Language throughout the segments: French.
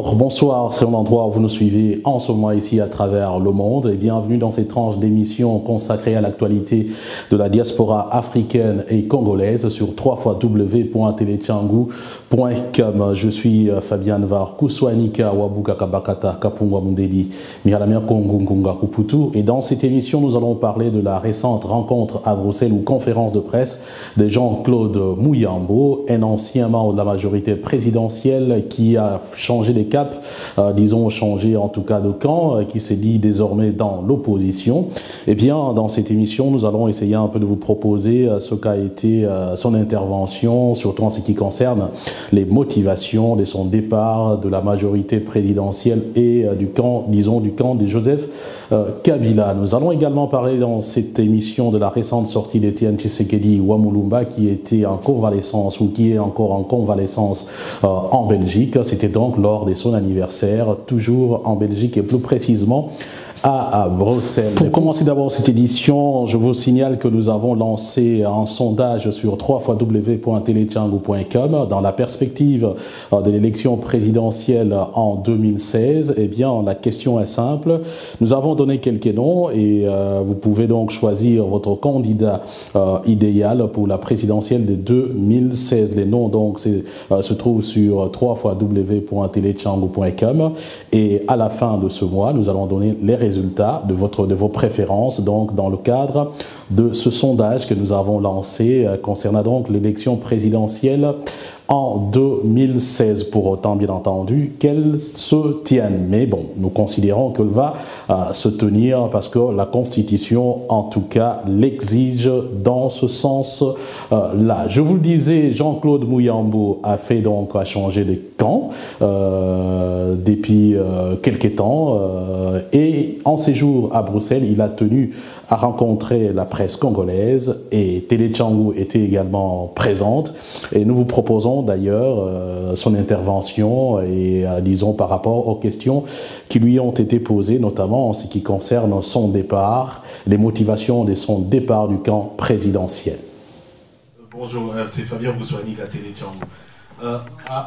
Alors, bonsoir, c'est l'endroit où vous nous suivez en ce moment ici à travers le monde et bienvenue dans cette tranche d'émission consacrée à l'actualité de la diaspora africaine et congolaise sur www.telechangu.com. Je suis Fabien Var Kouswanika Wabuka Kabakata Kapungwa Mundedi Mihalamia Kongungunga Kuputu et dans cette émission nous allons parler de la récente rencontre à Bruxelles ou conférence de presse de Jean-Claude Muyambo, un ancien membre de la majorité présidentielle qui a changé de cap, disons changé en tout cas de camp, qui s'est dit désormais dans l'opposition. Eh bien, dans cette émission, nous allons essayer un peu de vous proposer ce qu'a été son intervention, surtout en ce qui concerne les motivations de son départ de la majorité présidentielle et du camp, disons, du camp de Joseph Kabila. Nous allons également parler dans cette émission de la récente sortie d'Étienne Tshisekedi Wamulumba qui était en convalescence ou qui est encore en convalescence en Belgique. C'était donc lors de son anniversaire, toujours en Belgique et plus précisément à Bruxelles. Pour commencer d'abord cette édition, je vous signale que nous avons lancé un sondage sur www.telechangu.com dans la perspective de l'élection présidentielle en 2016. Eh bien, la question est simple. Nous avons donné quelques noms et vous pouvez donc choisir votre candidat idéal pour la présidentielle de 2016. Les noms donc se trouvent sur www.telechangu.com et à la fin de ce mois, nous allons donner les résultats de vos préférences, donc dans le cadre de ce sondage que nous avons lancé concernant donc l'élection présidentielle en 2016, pour autant bien entendu qu'elle se tienne. Mais bon, nous considérons qu'elle va se tenir parce que la Constitution en tout cas l'exige dans ce sens-là. Je vous le disais, Jean-Claude Muyambo a changé de camp depuis quelques temps et en séjour à Bruxelles, il a tenu à rencontrer la presse congolaise et Telechangu était également présente et nous vous proposons d'ailleurs son intervention et disons par rapport aux questions qui lui ont été posées, notamment en ce qui concerne son départ, les motivations de son départ du camp présidentiel. Bonjour, c'est Fabien Boussoani à Telechangu.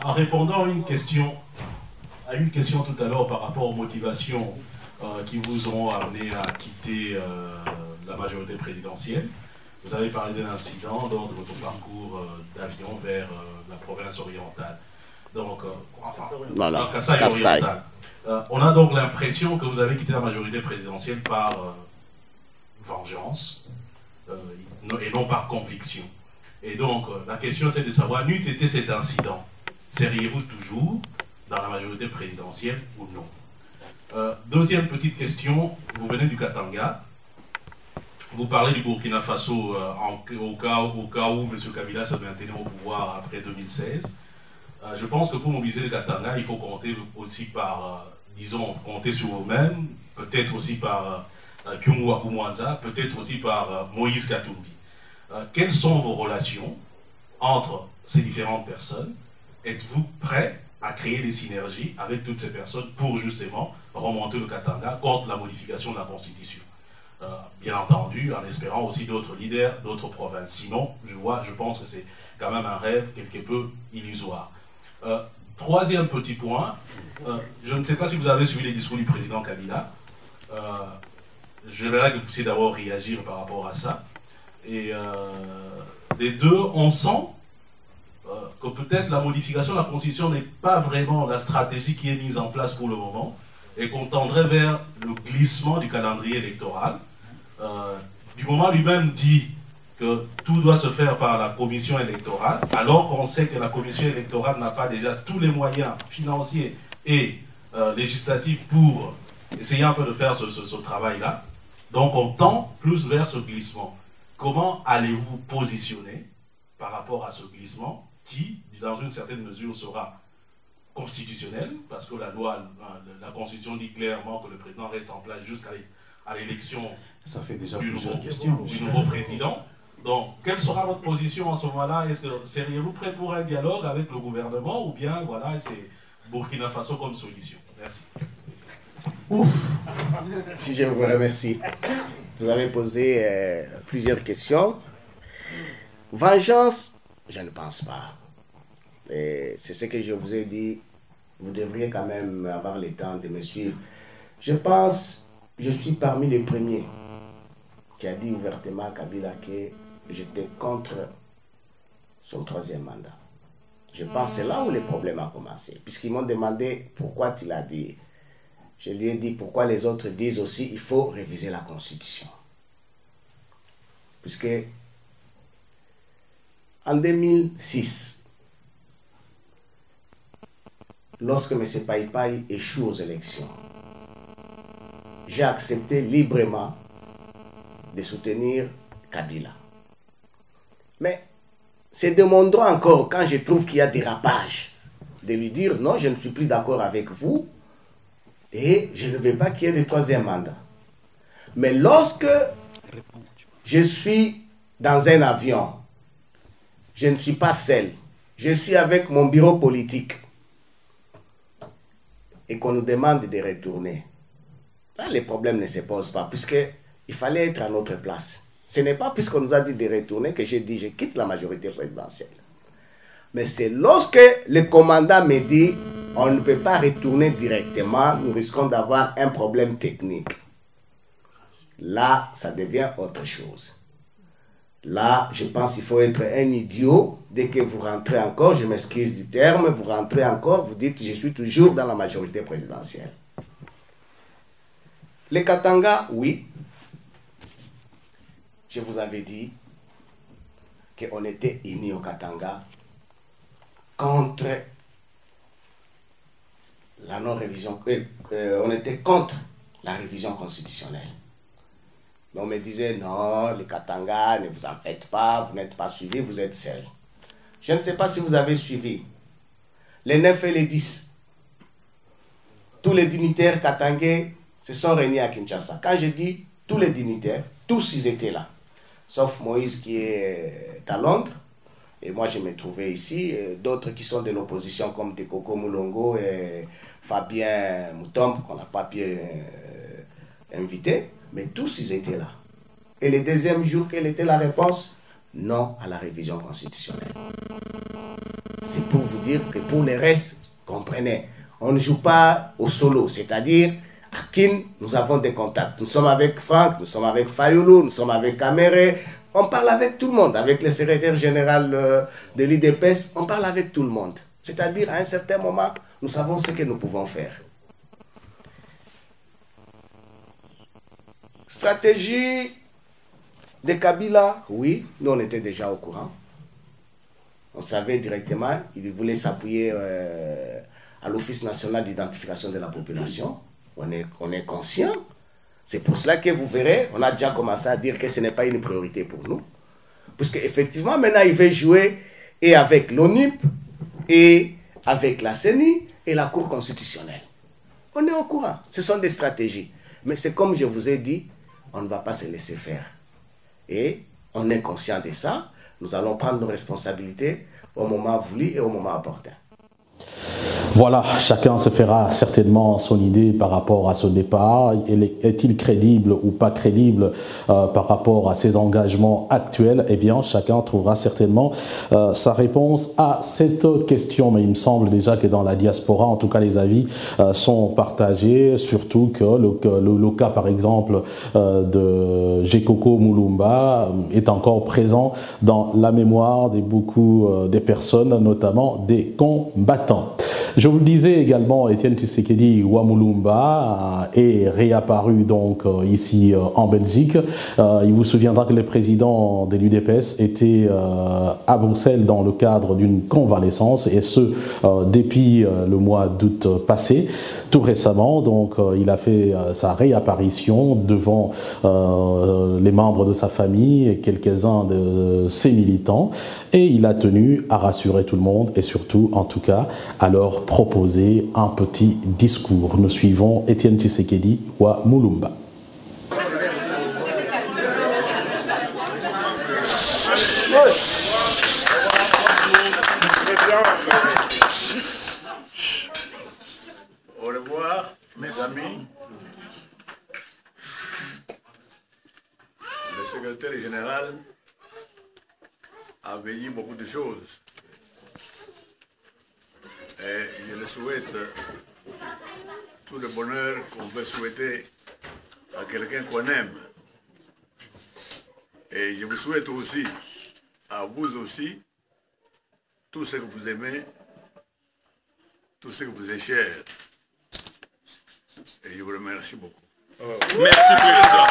En répondant à une question tout à l'heure par rapport aux motivations qui vous ont amené à quitter la majorité présidentielle. Vous avez parlé d'un incident lors de votre parcours d'avion vers la province orientale. Donc, Kasaï orientale. On a donc l'impression que vous avez quitté la majorité présidentielle par vengeance et non par conviction. Et donc, la question c'est de savoir, n'eût été cet incident, seriez-vous toujours dans la majorité présidentielle ou non? Deuxième petite question, vous venez du Katanga, vous parlez du Burkina Faso au cas où M. Kabila se maintenait au pouvoir après 2016. Je pense que pour mobiliser le Katanga, il faut compter aussi par, disons, compter sur vous-même, peut-être aussi par Kyungu Akumwanza, peut-être aussi par Moïse Katumbi. Quelles sont vos relations entre ces différentes personnes? Êtes-vous prêt à créer des synergies avec toutes ces personnes pour justement remonter le Katanga contre la modification de la Constitution? Bien entendu, en espérant aussi d'autres leaders, d'autres provinces. Sinon, je pense que c'est quand même un rêve quelque peu illusoire. Troisième petit point, je ne sais pas si vous avez suivi les discours du président Kabila. Je verrai que vous puissiez d'abord réagir par rapport à ça. Et les deux, on sent que peut-être la modification de la Constitution n'est pas vraiment la stratégie qui est mise en place pour le moment et qu'on tendrait vers le glissement du calendrier électoral. Du moment lui-même dit que tout doit se faire par la commission électorale, alors qu'on sait que la commission électorale n'a pas déjà tous les moyens financiers et législatifs pour essayer un peu de faire ce travail-là. Donc on tend plus vers ce glissement. Comment allez-vous vous positionner par rapport à ce glissement qui, dans une certaine mesure, sera constitutionnel, parce que la Constitution dit clairement que le président reste en place jusqu'à l'élection du nouveau président. Donc, quelle sera votre position en ce moment-là? Est-ce que seriez-vous prêt pour un dialogue avec le gouvernement ou bien, voilà, c'est Burkina Faso comme solution? Merci. Ouf. Je vous remercie. Vous avez posé plusieurs questions. Vengeance, je ne pense pas. C'est ce que je vous ai dit vous devriez quand même avoir le temps de me suivre. Je pense, je suis parmi les premiers qui a dit ouvertement à Kabila que j'étais contre son 3e mandat. Je pense que c'est là où le problème a commencé. Puisqu'ils m'ont demandé pourquoi tu l'as dit. Je lui ai dit pourquoi les autres disent aussi qu'il faut réviser la Constitution. Puisque en 2006, lorsque M. Païpaï échoue aux élections, j'ai accepté librement de soutenir Kabila. Mais c'est de mon droit encore, quand je trouve qu'il y a dérapage, de lui dire non, je ne suis plus d'accord avec vous et je ne veux pas qu'il y ait le 3e mandat. Mais lorsque je suis dans un avion, je ne suis pas seul, je suis avec mon bureau politique et qu'on nous demande de retourner, là, les problèmes ne se posent pas, puisqu'il fallait être à notre place. Ce n'est pas puisqu'on nous a dit de retourner que j'ai dit je quitte la majorité présidentielle. Mais c'est lorsque le commandant me dit on ne peut pas retourner directement, nous risquons d'avoir un problème technique. Là, ça devient autre chose. Là, je pense qu'il faut être un idiot. Dès que vous rentrez encore, je m'excuse du terme, vous rentrez encore, vous dites je suis toujours dans la majorité présidentielle. Les Katanga, oui. Je vous avais dit qu'on était unis au Katanga contre la non-révision, on était contre la révision constitutionnelle. Mais on me disait non, les Katanga, ne vous en faites pas, vous n'êtes pas suivis, vous êtes seuls. Je ne sais pas si vous avez suivi les 9 et les 10. Tous les dignitaires katangais se sont réunis à Kinshasa. Quand je dis tous les dignitaires, tous ils étaient là. Sauf Moïse qui est à Londres. Et moi, je me trouvais ici. D'autres qui sont de l'opposition, comme Dekoko Moulongo et Fabien Moutombe, qu'on n'a pas pu inviter. Mais tous, ils étaient là. Et le deuxième jour, quelle était la réponse? Non à la révision constitutionnelle. C'est pour vous dire que pour le reste, comprenez, on ne joue pas au solo. C'est-à-dire, à Kin, nous avons des contacts. Nous sommes avec Franck, nous sommes avec Fayoulou, nous sommes avec Kamere. On parle avec tout le monde. Avec le secrétaire général de l'IDPS, on parle avec tout le monde. C'est-à-dire, à un certain moment, nous savons ce que nous pouvons faire. Stratégie de Kabila, oui, nous on était déjà au courant. On savait directement, il voulait s'appuyer à l'Office national d'identification de la population. On est conscient. C'est pour cela que vous verrez, on a déjà commencé à dire que ce n'est pas une priorité pour nous. Puisque effectivement, maintenant, il veut jouer et avec l'ONUP, et avec la CENI, et la Cour constitutionnelle. On est au courant. Ce sont des stratégies. Mais c'est comme je vous ai dit, on ne va pas se laisser faire. Et on est conscient de ça. Nous allons prendre nos responsabilités au moment voulu et au moment opportun. Voilà, chacun se fera certainement son idée par rapport à ce départ. Est-il crédible ou pas crédible par rapport à ses engagements actuels? Eh bien, chacun trouvera certainement sa réponse à cette question. Mais il me semble déjà que dans la diaspora, en tout cas, les avis sont partagés. Surtout que le cas, par exemple, de Gekoko Mulumba est encore présent dans la mémoire de beaucoup des personnes, notamment des combattants. Je vous le disais également, Etienne Tshisekedi Wamulumba est réapparu donc ici en Belgique. Il vous souviendra que le président de l'UDPS était à Bruxelles dans le cadre d'une convalescence, et ce depuis le mois d'août passé. Tout récemment, donc, il a fait sa réapparition devant les membres de sa famille et quelques-uns de ses militants, et il a tenu à rassurer tout le monde et surtout, en tout cas, à leur proposer un petit discours. Nous suivons Etienne Tshisekedi Wamulumba. Au revoir, mes amis. Le secrétaire général a veillé beaucoup de choses. Et je le souhaite tout le bonheur qu'on peut souhaiter à quelqu'un qu'on aime. Et je vous souhaite aussi, à vous aussi, tout ce que vous aimez, tout ce que vous êtes cher. Et je vous remercie beaucoup. Merci, Président.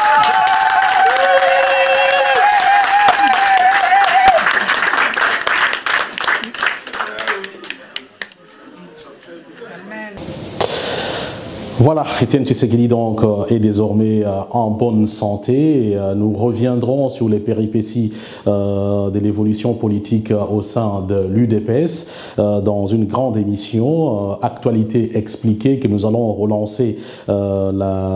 Voilà, Étienne Tshisekedi donc est désormais en bonne santé et nous reviendrons sur les péripéties de l'évolution politique au sein de l'UDPS dans une grande émission Actualité expliquée que nous allons relancer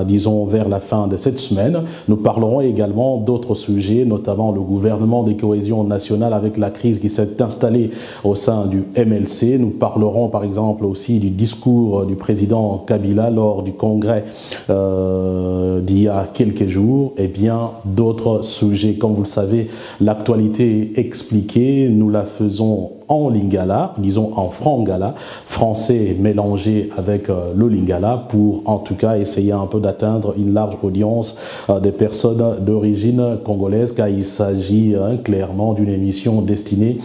disons vers la fin de cette semaine. Nous parlerons également d'autres sujets, notamment le gouvernement de cohésion nationale avec la crise qui s'est installée au sein du MLC. Nous parlerons par exemple aussi du discours du président Kabila lors du congrès d'il y a quelques jours, et bien d'autres sujets. Comme vous le savez, l'actualité expliquée, nous la faisons en lingala, disons en frangala, français mélangé avec le lingala, pour en tout cas essayer un peu d'atteindre une large audience des personnes d'origine congolaise, car il s'agit clairement d'une émission destinée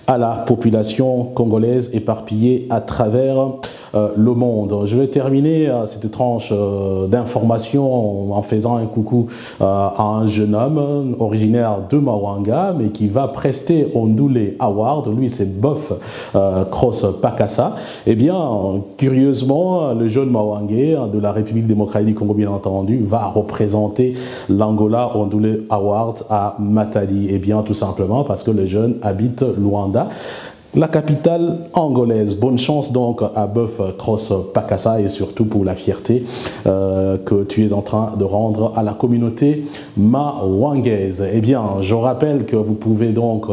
à la population congolaise éparpillée à travers le monde. Je vais terminer cette tranche d'information en faisant un coucou à un jeune homme originaire de Mawanga, mais qui va prester au Ndule Award. Lui, c'est Bof Cross Pakassa. Eh bien, curieusement, le jeune Mawangais de la République démocratique du Congo, bien entendu, va représenter l'Angola au Ndule Award à Matadi. Eh bien, tout simplement parce que le jeune habite Luanda, la capitale angolaise. Bonne chance donc à Bof Cross Pakassa et surtout pour la fierté que tu es en train de rendre à la communauté mawangaise. Eh bien, je rappelle que vous pouvez donc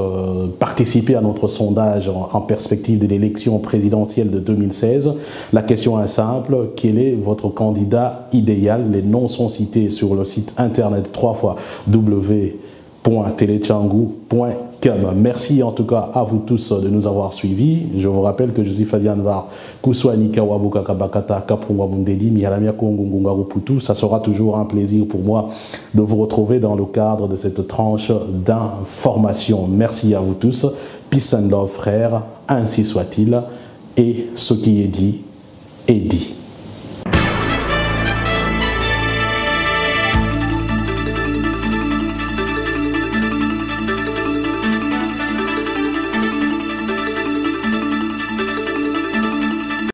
participer à notre sondage en perspective de l'élection présidentielle de 2016. La question est simple, quel est votre candidat idéal? Les noms sont cités sur le site internet www.telechangu.com. Merci en tout cas à vous tous de nous avoir suivis. Je vous rappelle que je suis Fabien Var Kousouanika Wabuka Kabakata Kapungwa Mundedi Mihalamia Kongungunga Ruputu. Ça sera toujours un plaisir pour moi de vous retrouver dans le cadre de cette tranche d'information. Merci à vous tous. Peace and love, frères. Ainsi soit-il. Et ce qui est dit est dit.